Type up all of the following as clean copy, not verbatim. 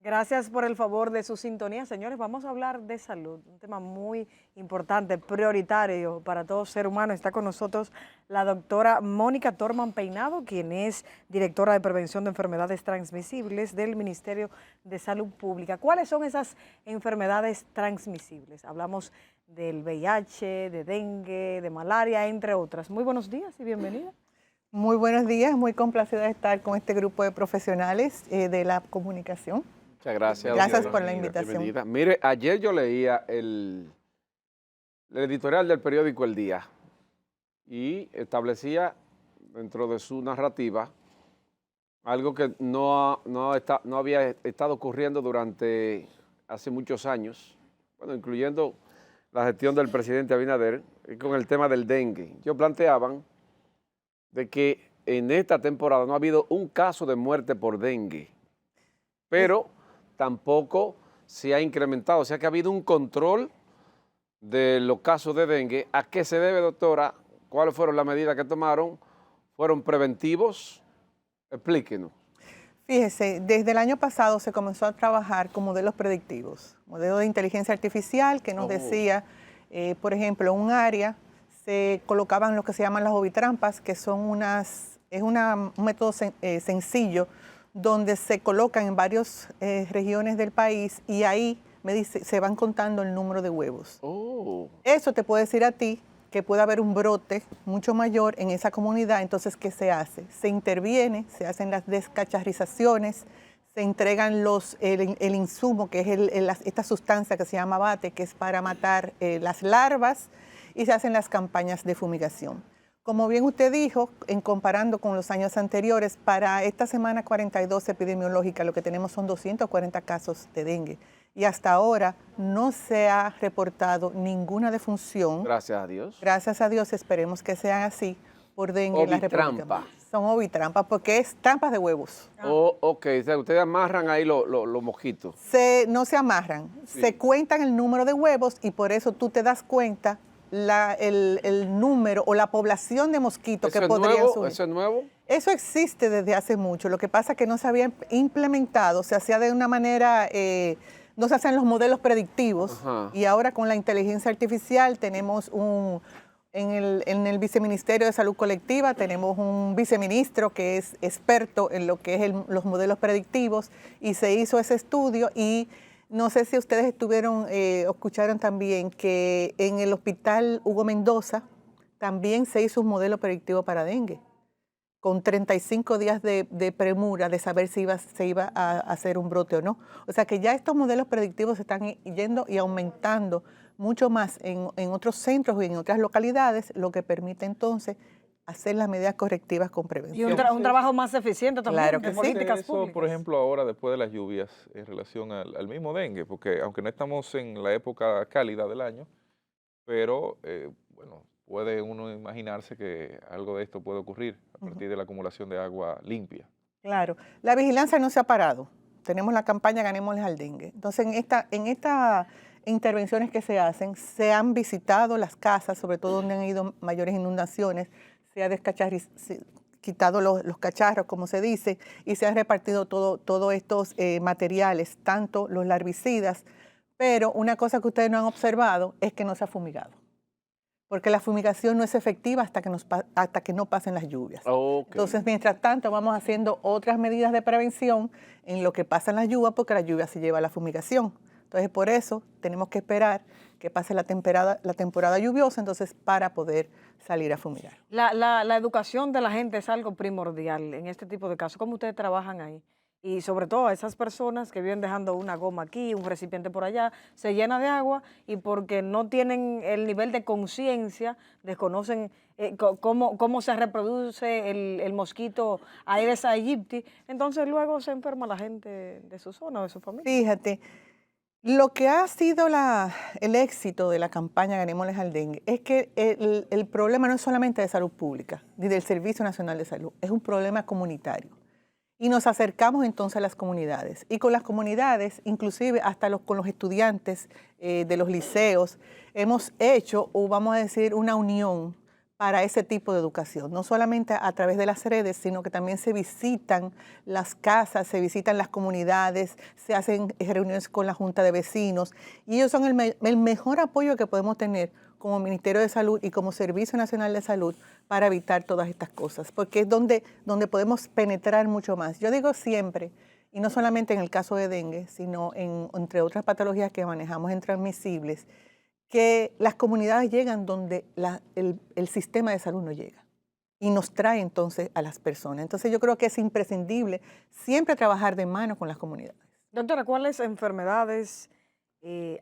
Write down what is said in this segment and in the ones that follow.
Gracias por el favor de su sintonía. Señores, vamos a hablar de salud, un tema muy importante, prioritario para todo ser humano. Está con nosotros la doctora Mónica Torman Peinado, quien es directora de Prevención de Enfermedades Transmisibles del Ministerio de Salud Pública. ¿Cuáles son esas enfermedades transmisibles? Hablamos del VIH, de dengue, de malaria, entre otras. Muy buenos días y bienvenida. Muy buenos días, muy complacida de estar con este grupo de profesionales de la comunicación. Muchas gracias. Gracias por la invitación. Bienvenida. Mire, ayer yo leía el editorial del periódico El Día y establecía dentro de su narrativa algo que no había estado ocurriendo durante hace muchos años, bueno, incluyendo la gestión del presidente Abinader, con el tema del dengue. Ellos planteaban de que en esta temporada no ha habido un caso de muerte por dengue, pero tampoco se ha incrementado, o sea que ha habido un control de los casos de dengue. ¿A qué se debe, doctora? ¿Cuáles fueron las medidas que tomaron? ¿Fueron preventivos? Explíquenos. Fíjese, desde el año pasado se comenzó a trabajar con modelos predictivos, modelos de inteligencia artificial que nos decía, por ejemplo, en un área se colocaban lo que se llaman las ovitrampas, que son un método sencillo donde se colocan en varias regiones del país y ahí se van contando el número de huevos. Eso te puede decir a ti que puede haber un brote mucho mayor en esa comunidad. Entonces, ¿qué se hace? Se interviene, se hacen las descacharrizaciones, se entregan el insumo, que es esta sustancia que se llama bate, que es para matar las larvas, y se hacen las campañas de fumigación. Como bien usted dijo, comparando con los años anteriores, para esta semana 42 epidemiológica lo que tenemos son 240 casos de dengue. Y hasta ahora no se ha reportado ninguna defunción. Gracias a Dios. Gracias a Dios, esperemos que sea así por dengue en la República. Son ovitrampas porque es trampas de huevos. Ok, o sea, ustedes amarran ahí los mosquitos. No se amarran, sí. Se cuentan el número de huevos y por eso tú te das cuenta el número o la población de mosquitos que podrían subir. ¿Eso es nuevo? Eso existe desde hace mucho. Lo que pasa es que no se había implementado, se hacía de una manera, no se hacen los modelos predictivos. Ajá. Y ahora con la inteligencia artificial tenemos en el Viceministerio de Salud Colectiva tenemos un viceministro que es experto en lo que es los modelos predictivos y se hizo ese estudio y no sé si ustedes estuvieron o escucharon también que en el hospital Hugo Mendoza también se hizo un modelo predictivo para dengue, con 35 días de premura de saber si se iba a hacer un brote o no. O sea que ya estos modelos predictivos se están yendo y aumentando mucho más en otros centros y en otras localidades, lo que permite entonces hacer las medidas correctivas con prevención. Y un trabajo más eficiente también. Claro que sí. Políticas públicas. Por ejemplo, ahora después de las lluvias en relación al mismo dengue, porque aunque no estamos en la época cálida del año, pero bueno, puede uno imaginarse que algo de esto puede ocurrir a partir de la acumulación de agua limpia. Claro, la vigilancia no se ha parado. Tenemos la campaña Ganémosles al dengue. Entonces, en estas intervenciones que se hacen, se han visitado las casas, sobre todo donde han habido mayores inundaciones, se ha quitado los cacharros, como se dice, y se han repartido todos estos materiales, tanto los larvicidas, pero una cosa que ustedes no han observado es que no se ha fumigado, porque la fumigación no es efectiva hasta que no pasen las lluvias. Okay. Entonces, mientras tanto, vamos haciendo otras medidas de prevención en lo que pasan las lluvias, porque la lluvia se lleva a la fumigación. Entonces, por eso tenemos que esperar que pase la temporada lluviosa, entonces, para poder salir a fumigar. La educación de la gente es algo primordial en este tipo de casos. ¿Cómo ustedes trabajan ahí? Y sobre todo a esas personas que viven dejando una goma aquí, un recipiente por allá, se llena de agua y porque no tienen el nivel de conciencia, desconocen cómo se reproduce el mosquito Aedes aegypti, entonces luego se enferma la gente de su zona o de su familia. Fíjate. Lo que ha sido el éxito de la campaña Ganémosles al dengue es que el problema no es solamente de salud pública, ni del Servicio Nacional de Salud, es un problema comunitario. Y nos acercamos entonces a las comunidades. Y con las comunidades, inclusive hasta con los estudiantes de los liceos, hemos hecho, o vamos a decir, una unión para ese tipo de educación, no solamente a través de las redes, sino que también se visitan las casas, se visitan las comunidades, se hacen reuniones con la Junta de Vecinos, y ellos son el mejor apoyo que podemos tener como Ministerio de Salud y como Servicio Nacional de Salud para evitar todas estas cosas, porque es donde podemos penetrar mucho más. Yo digo siempre, y no solamente en el caso de dengue, sino entre otras patologías que manejamos en transmisibles, que las comunidades llegan donde el sistema de salud no llega y nos trae entonces a las personas. Entonces yo creo que es imprescindible siempre trabajar de mano con las comunidades. Doctora, ¿cuáles enfermedades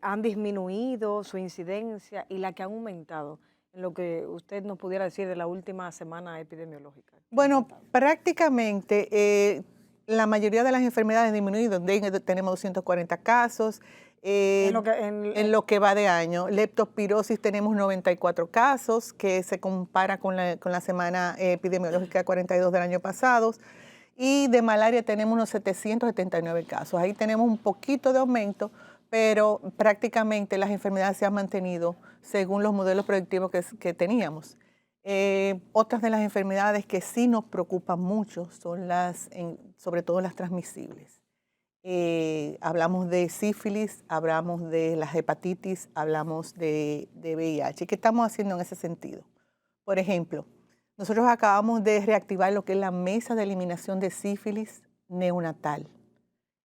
han disminuido su incidencia y la que han aumentado en lo que usted nos pudiera decir de la última semana epidemiológica? Bueno, prácticamente la mayoría de las enfermedades han disminuido. Dengue tenemos 240 casos. En lo que va de año. Leptospirosis tenemos 94 casos, que se compara con la semana epidemiológica 42 del año pasado. Y de malaria tenemos unos 779 casos. Ahí tenemos un poquito de aumento, pero prácticamente las enfermedades se han mantenido según los modelos predictivos que teníamos. Otras de las enfermedades que sí nos preocupan mucho son sobre todo las transmisibles. Hablamos de sífilis, hablamos de las hepatitis, hablamos de VIH. ¿Qué estamos haciendo en ese sentido? Por ejemplo, nosotros acabamos de reactivar lo que es la mesa de eliminación de sífilis neonatal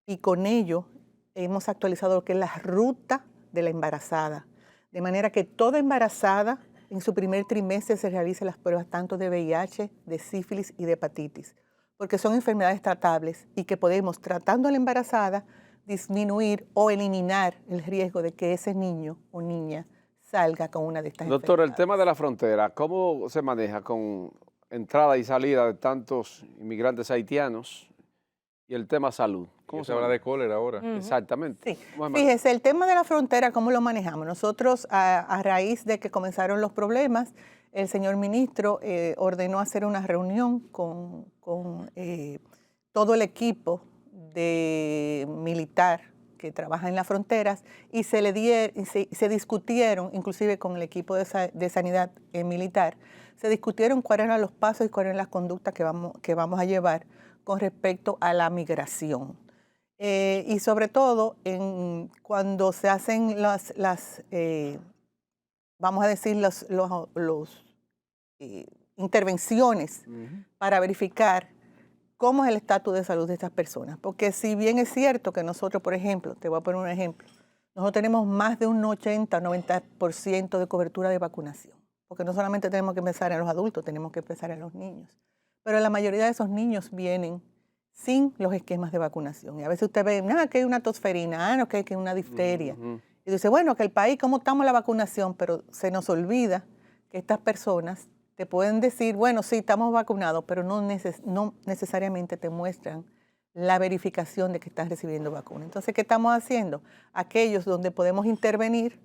y con ello hemos actualizado lo que es la ruta de la embarazada, de manera que toda embarazada en su primer trimestre se realice las pruebas tanto de VIH, de sífilis y de hepatitis, porque son enfermedades tratables y que podemos, tratando a la embarazada, disminuir o eliminar el riesgo de que ese niño o niña salga con una de estas enfermedades. Doctora, el tema de la frontera, ¿cómo se maneja con entrada y salida de tantos inmigrantes haitianos y el tema salud? ¿Cómo se habla de cólera ahora? Exactamente. Sí. Fíjese, el tema de la frontera, ¿cómo lo manejamos? Nosotros, a raíz de que comenzaron los problemas, el señor ministro ordenó hacer una reunión con todo el equipo de militar que trabaja en las fronteras y se discutieron, inclusive con el equipo de sanidad militar, se discutieron cuáles eran los pasos y cuáles eran las conductas que vamos a llevar con respecto a la migración. Y sobre todo, cuando se hacen vamos a decir, intervenciones para verificar cómo es el estatus de salud de estas personas. Porque si bien es cierto que nosotros, por ejemplo, te voy a poner un ejemplo, nosotros tenemos más de un 80 o 90% de cobertura de vacunación. Porque no solamente tenemos que empezar en los adultos, tenemos que empezar en los niños. Pero la mayoría de esos niños vienen sin los esquemas de vacunación. Y a veces usted ve, que hay una tosferina, no, que hay una difteria. Y dice, bueno, que el país, ¿cómo estamos la vacunación? Pero se nos olvida que estas personas te pueden decir, bueno, sí, estamos vacunados, pero no necesariamente te muestran la verificación de que estás recibiendo vacuna. Entonces, ¿qué estamos haciendo? Aquellos donde podemos intervenir,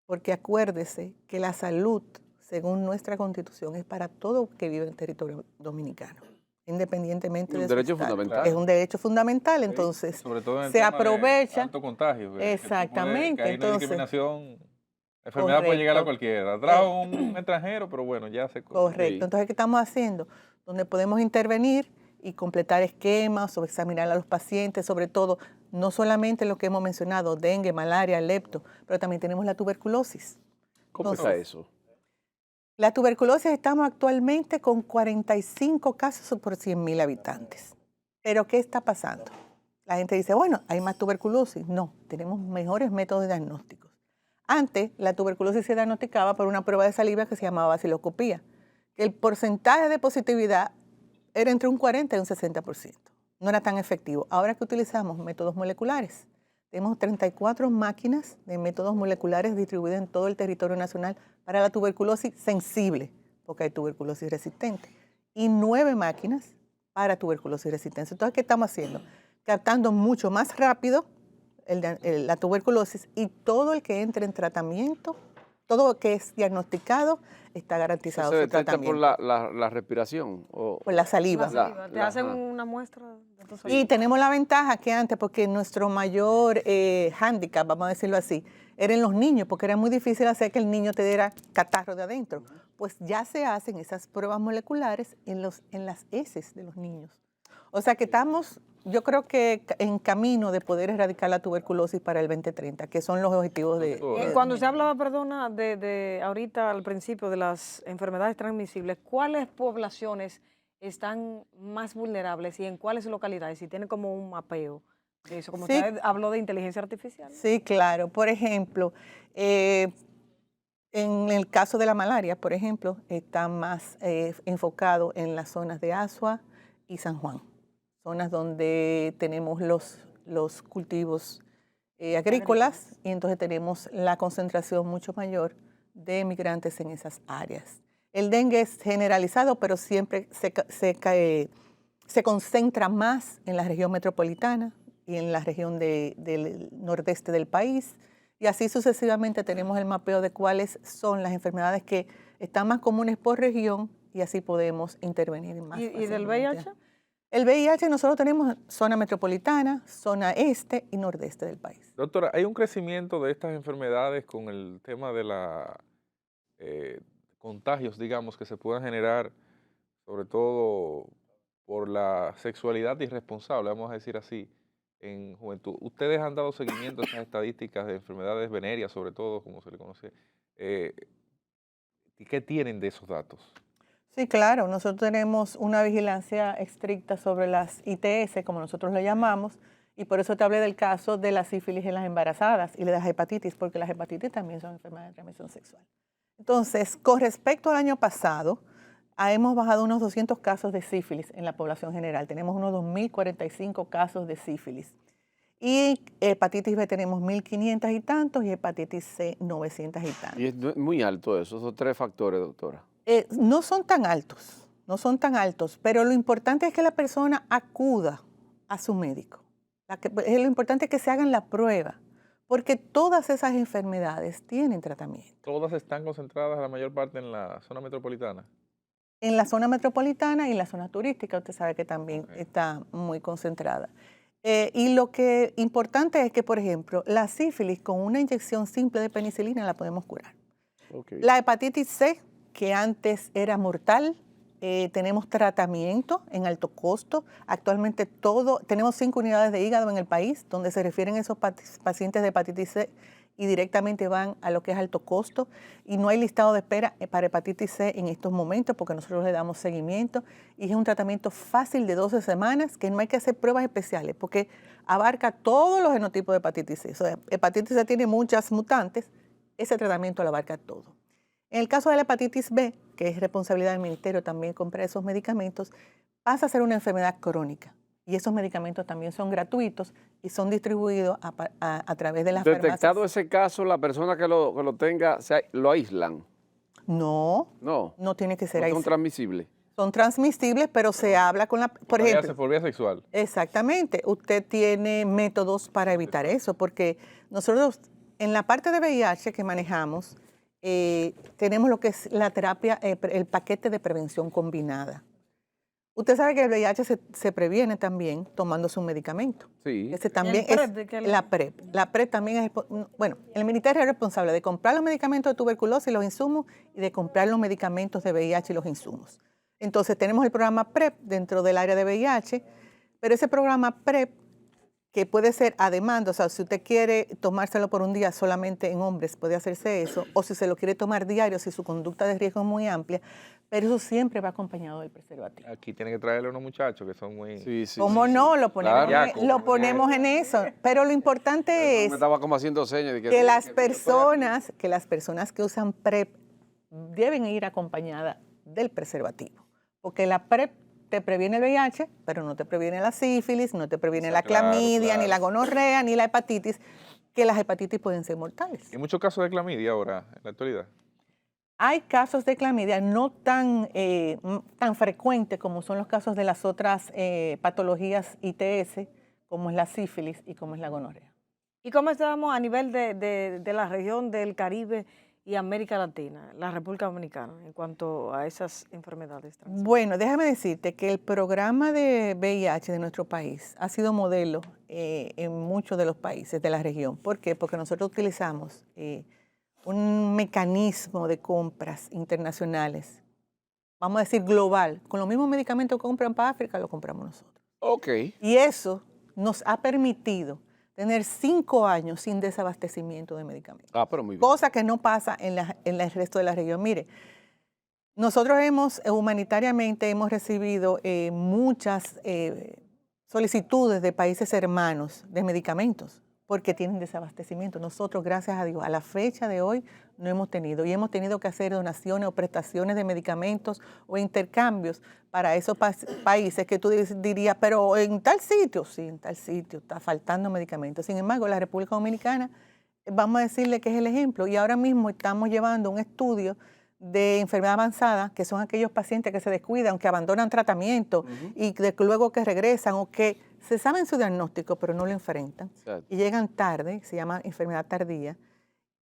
porque acuérdese que la salud, según nuestra Constitución, es para todo que vive en el territorio dominicano, independientemente de su derecho estado. fundamental. Es un derecho fundamental, entonces sobre todo en el se tema de aprovecha. alto contagio. Exactamente. Que ahí no hay Entonces, discriminación. La enfermedad puede llegar a cualquiera. Trajo un extranjero, pero bueno, ya se... Correcto. Entonces, ¿qué estamos haciendo? Donde podemos intervenir y completar esquemas o examinar a los pacientes, sobre todo, no solamente lo que hemos mencionado, dengue, malaria, lepto, pero también tenemos la tuberculosis. ¿Cómo está eso? La tuberculosis estamos actualmente con 45 casos por 100.000 habitantes. ¿Pero qué está pasando? La gente dice, bueno, hay más tuberculosis. No, tenemos mejores métodos diagnósticos. Antes, la tuberculosis se diagnosticaba por una prueba de saliva que se llamaba baciloscopía, que el porcentaje de positividad era entre un 40 y un 60%. No era tan efectivo. Ahora que utilizamos métodos moleculares, tenemos 34 máquinas de métodos moleculares distribuidas en todo el territorio nacional para la tuberculosis sensible, porque hay tuberculosis resistente, y 9 máquinas para tuberculosis resistente. Entonces, ¿qué estamos haciendo? Captando mucho más rápido la tuberculosis y todo el que entre en tratamiento, todo lo que es diagnosticado, está garantizado ¿Se su detecta tratamiento. por la respiración? Por la saliva. Te hacen una muestra de tu saliva. Y tenemos la ventaja que antes, porque nuestro mayor hándicap, vamos a decirlo así, era en los niños, porque era muy difícil hacer que el niño te diera catarro de adentro. Pues ya se hacen esas pruebas moleculares en las heces de los niños. O sea que estamos, yo creo que en camino de poder erradicar la tuberculosis para el 2030, que son los objetivos de... Cuando se hablaba, perdona, de ahorita al principio de las enfermedades transmisibles, ¿cuáles poblaciones están más vulnerables y en cuáles localidades? Si tiene como un mapeo de eso, como Sí. usted habló de inteligencia artificial. Sí, claro. Por ejemplo, en el caso de la malaria, por ejemplo, está más enfocado en las zonas de Azua y San Juan, zonas donde tenemos los cultivos agrícolas y entonces tenemos la concentración mucho mayor de migrantes en esas áreas. El dengue es generalizado, pero siempre se concentra más en la región metropolitana y en la región del nordeste del país. Y así sucesivamente tenemos el mapeo de cuáles son las enfermedades que están más comunes por región y así podemos intervenir más. ¿Y del fácilmente. VIH? El VIH nosotros tenemos zona metropolitana, zona este y nordeste del país. Doctora, ¿hay un crecimiento de estas enfermedades con el tema de los contagios, digamos, que se puedan generar, sobre todo por la sexualidad irresponsable, vamos a decir así, en juventud? ¿Ustedes han dado seguimiento a estas estadísticas de enfermedades venéreas, sobre todo, como se le conoce? ¿Y qué tienen de esos datos? Sí, claro, nosotros tenemos una vigilancia estricta sobre las ITS, como nosotros lo llamamos, y por eso te hablé del caso de la sífilis en las embarazadas y de las hepatitis, porque las hepatitis también son enfermedades de transmisión sexual. Entonces, con respecto al año pasado, hemos bajado unos 200 casos de sífilis en la población general. Tenemos unos 2.045 casos de sífilis. Y hepatitis B tenemos 1.500 y tantos y hepatitis C 900 y tantos. Y es muy alto eso, esos 3 factores, doctora. No son tan altos, no son tan altos, pero lo importante es que la persona acuda a su médico. Lo importante es que se hagan la prueba, porque todas esas enfermedades tienen tratamiento. ¿Todas están concentradas la mayor parte en la zona metropolitana? En la zona metropolitana y en la zona turística, usted sabe que también está muy concentrada. Y lo que importante es que, por ejemplo, la sífilis con una inyección simple de penicilina la podemos curar. Okay. La hepatitis C, que antes era mortal, tenemos tratamiento en alto costo. Actualmente tenemos 5 unidades de hígado en el país donde se refieren esos pacientes de hepatitis C y directamente van a lo que es alto costo. Y no hay listado de espera para hepatitis C en estos momentos porque nosotros le damos seguimiento. Y es un tratamiento fácil de 12 semanas que no hay que hacer pruebas especiales porque abarca todos los genotipos de hepatitis C. O sea, hepatitis C tiene muchas mutantes, ese tratamiento lo abarca todo. En el caso de la hepatitis B, que es responsabilidad del ministerio también comprar esos medicamentos, pasa a ser una enfermedad crónica. Y esos medicamentos también son gratuitos y son distribuidos a través de las farmacias. Detectado ese caso, la persona que lo tenga, lo aíslan. No, No. no tiene que ser No son aislado. transmisibles. Son transmisibles, pero se habla con por ejemplo. Por vía sexual. Exactamente. Usted tiene métodos para evitar eso, porque nosotros en la parte de VIH que manejamos, tenemos lo que es la terapia, el paquete de prevención combinada. Usted sabe que el VIH se previene también tomándose un medicamento. Sí. Ese también ¿El PrEP es de qué? la PrEP. La PrEP también es, bueno, el ministerio es responsable de comprar los medicamentos de tuberculosis y los insumos y de comprar los medicamentos de VIH y los insumos. Entonces tenemos el programa PrEP dentro del área de VIH, pero ese programa PrEP que puede ser a demanda, o sea, si usted quiere tomárselo por un día solamente en hombres, puede hacerse eso, o si se lo quiere tomar diario, si su conducta de riesgo es muy amplia, pero eso siempre va acompañado del preservativo. Aquí tienen que traerle unos muchachos que son muy... Sí, sí. ¿Cómo no? Lo ponemos, Claro. lo ponemos en eso. Pero lo importante es Me estaba como haciendo señas. De que las personas que usan PrEP deben ir acompañadas del preservativo. Porque la PrEP te previene el VIH, pero no te previene la sífilis, no te previene la clamidia, ni la gonorrea, ni la hepatitis, que las hepatitis pueden ser mortales. Hay muchos casos de clamidia ahora, en la actualidad. Hay casos de clamidia no tan frecuentes como son los casos de las otras patologías ITS, como es la sífilis y como es la gonorrea. ¿Y cómo estábamos a nivel de la región del Caribe y América Latina, la República Dominicana, en cuanto a esas enfermedades transmisibles? Bueno, déjame decirte que el programa de VIH de nuestro país ha sido modelo en muchos de los países de la región. ¿Por qué? Porque nosotros utilizamos un mecanismo de compras internacionales, vamos a decir global, con los mismos medicamentos que compran para África, lo compramos nosotros. Ok. Y eso nos ha permitido tener 5 años sin desabastecimiento de medicamentos. Ah, pero muy bien. Cosa que no pasa en el resto de la región. Mire, nosotros humanitariamente hemos recibido muchas solicitudes de países hermanos de medicamentos porque tienen desabastecimiento. Nosotros, gracias a Dios, a la fecha de hoy no hemos tenido y hemos tenido que hacer donaciones o prestaciones de medicamentos o intercambios para esos países que tú dirías, pero en tal sitio, sí, en tal sitio está faltando medicamentos. Sin embargo, la República Dominicana, vamos a decirle que es el ejemplo y ahora mismo estamos llevando un estudio de enfermedad avanzada, que son aquellos pacientes que se descuidan, que abandonan tratamiento y luego que regresan o que se saben su diagnóstico pero no lo enfrentan y llegan tarde, se llama enfermedad tardía.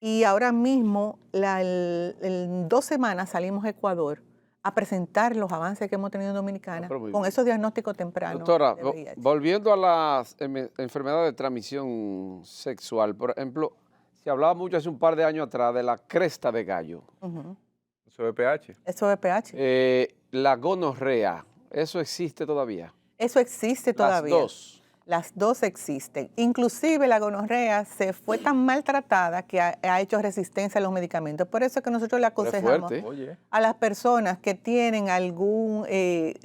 Y ahora mismo, en 2 semanas salimos a Ecuador a presentar los avances que hemos tenido en Dominicana con esos diagnósticos tempranos. Doctora, de VIH. volviendo a las enfermedades de transmisión sexual, por ejemplo, se hablaba mucho hace un par de años atrás de la cresta de gallo. Eso es VPH. Eso es VPH. La gonorrea, ¿eso existe todavía? Eso existe todavía. Las dos. Las dos existen. Inclusive la gonorrea se fue tan maltratada que ha hecho resistencia a los medicamentos. Por eso es que nosotros le aconsejamos a las personas que tienen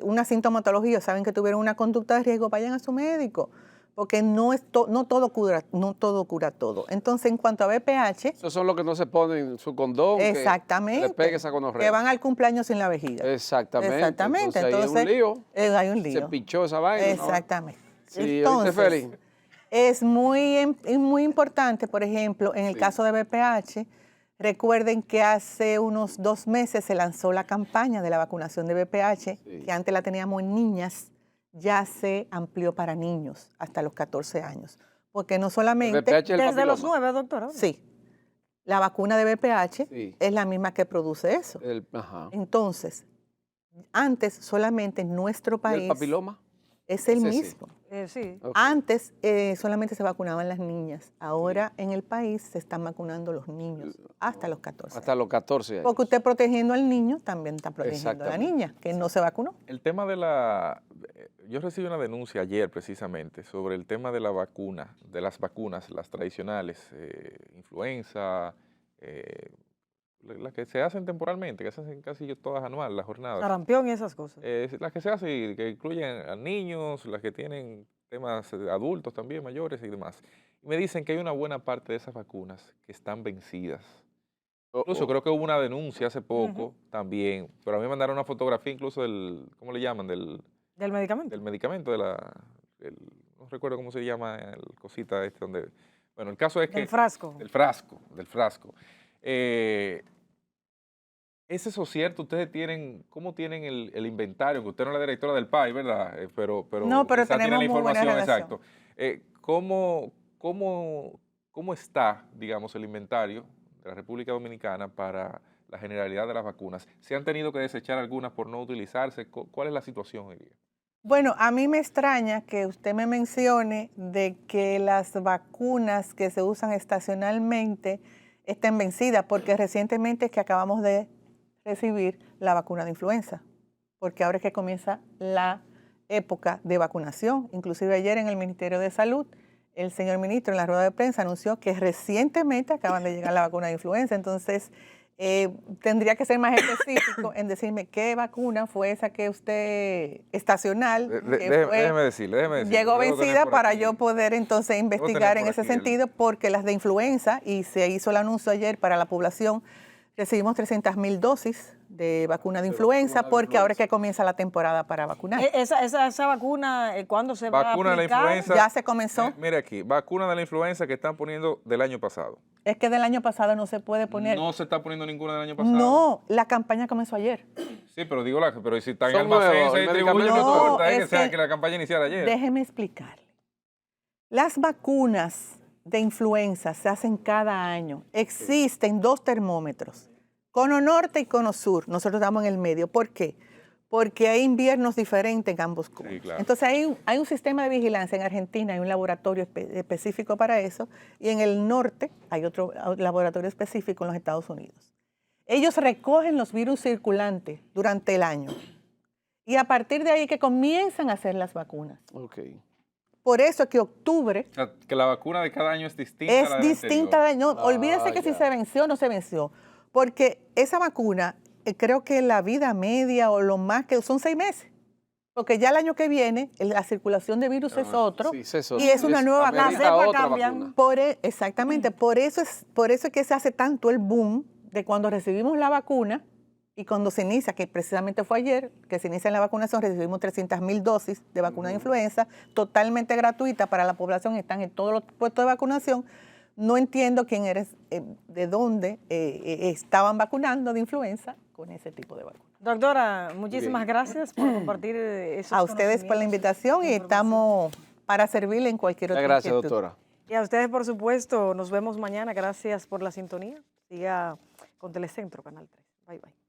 una sintomatología, saben que tuvieron una conducta de riesgo, vayan a su médico, porque no todo cura todo. Entonces, en cuanto a VPH... Esos son los que no se ponen su condón, exactamente, que le pegue esa gonorrea. Que van al cumpleaños sin la vejiga. Exactamente. Entonces hay un lío. Hay un lío. Se pichó esa vaina. Exactamente. ¿No? Sí, entonces, es muy importante, por ejemplo, en el caso de VPH, recuerden que hace unos 2 meses se lanzó la campaña de la vacunación de VPH, que antes la teníamos en niñas, ya se amplió para niños hasta los 14 años. Porque no solamente... Desde los 9, doctora. Sí. La vacuna de VPH es la misma que produce eso. Entonces, antes solamente en nuestro país... ¿Y el papiloma? Es el mismo. Sí. Okay. Antes solamente se vacunaban las niñas. Ahora en el país se están vacunando los niños hasta los 14 Hasta los 14 años. Porque usted protegiendo al niño también está protegiendo a la niña, que no se vacunó. El tema de la... Yo recibí una denuncia ayer precisamente sobre el tema de la vacuna, de las vacunas, las tradicionales, influenza, las que se hacen temporalmente, que se hacen casi todas anuales, las jornadas. Sarampión y esas cosas. Las que se hacen, que incluyen a niños, las que tienen temas adultos también, mayores y demás. Y me dicen que hay una buena parte de esas vacunas que están vencidas. Incluso creo que hubo una denuncia hace poco también, pero a mí me mandaron una fotografía incluso del, ¿cómo le llaman? Del medicamento. Del medicamento, no recuerdo cómo se llama el cosita donde... Bueno, el caso es que... Del frasco. Del frasco. ¿Es eso cierto? ¿Ustedes ¿cómo tienen el inventario? Que usted no es la directora del PAI, ¿verdad? Pero no, pero quizá tiene tenemos la muy buena información, relación. exacto. ¿Cómo está, digamos, el inventario de la República Dominicana para la generalidad de las vacunas? ¿Se han tenido que desechar algunas por no utilizarse? ¿Cuál es la situación hoy día? Bueno, a mí me extraña que usted me mencione de que las vacunas que se usan estacionalmente estén vencidas, porque recientemente es que acabamos de recibir la vacuna de influenza, porque ahora es que comienza la época de vacunación. Inclusive ayer en el Ministerio de Salud, el señor ministro en la rueda de prensa anunció que recientemente acaban de llegar la vacuna de influenza. Entonces, tendría que ser más específico en decirme qué vacuna fue esa que usted, estacional, déjeme decirle. Llegó vencida para yo poder entonces investigar en ese sentido, porque las de influenza, y se hizo el anuncio ayer para la población, recibimos 300,000 dosis de vacuna de influenza, porque ahora es que comienza la temporada para vacunar. Esa vacuna, ¿cuándo se va a aplicar? De la influenza, ya se comenzó. Mire aquí, vacuna de la influenza que están poniendo del año pasado. Es que del año pasado no se puede poner. No se está poniendo ninguna del año pasado. No, la campaña comenzó ayer. Sí, pero digo, pero si está en Son almacén, nuevos, se el distribuye, medicamento no importa, que la campaña iniciara ayer. Déjeme explicarle. Las vacunas de influenza se hacen cada año. Existen 2 termómetros, cono norte y cono sur. Nosotros estamos en el medio. ¿Por qué? Porque hay inviernos diferentes en ambos conos. Sí, claro. Entonces hay un sistema de vigilancia en Argentina, hay un laboratorio específico para eso, y en el norte hay otro laboratorio específico en los Estados Unidos. Ellos recogen los virus circulantes durante el año y a partir de ahí que comienzan a hacer las vacunas. Ok. Por eso es que octubre O sea, que la vacuna de cada año es distinta. es a la del distinta. anterior. No, olvídese que si ya. se venció o no se venció, porque esa vacuna, creo que la vida media o lo más que son 6 meses. Porque ya el año que viene la circulación de virus es otro Sí, es otro. y es una nueva amerita vacuna. Las cepas otra cambian. vacuna. Exactamente, por eso es que se hace tanto el boom de cuando recibimos la vacuna y cuando se inicia, que precisamente fue ayer, que se inicia la vacunación, recibimos 300.000 dosis de vacuna de influenza, totalmente gratuita para la población, están en todos los puestos de vacunación. No entiendo quién eres, de dónde estaban vacunando de influenza con ese tipo de vacuna. Doctora, muchísimas gracias por compartir esos A ustedes por la invitación y estamos para servirle en cualquier otra Gracias, inquietud. doctora. Y a ustedes, por supuesto, nos vemos mañana. Gracias por la sintonía. Siga con Telecentro, Canal 3. Bye, bye.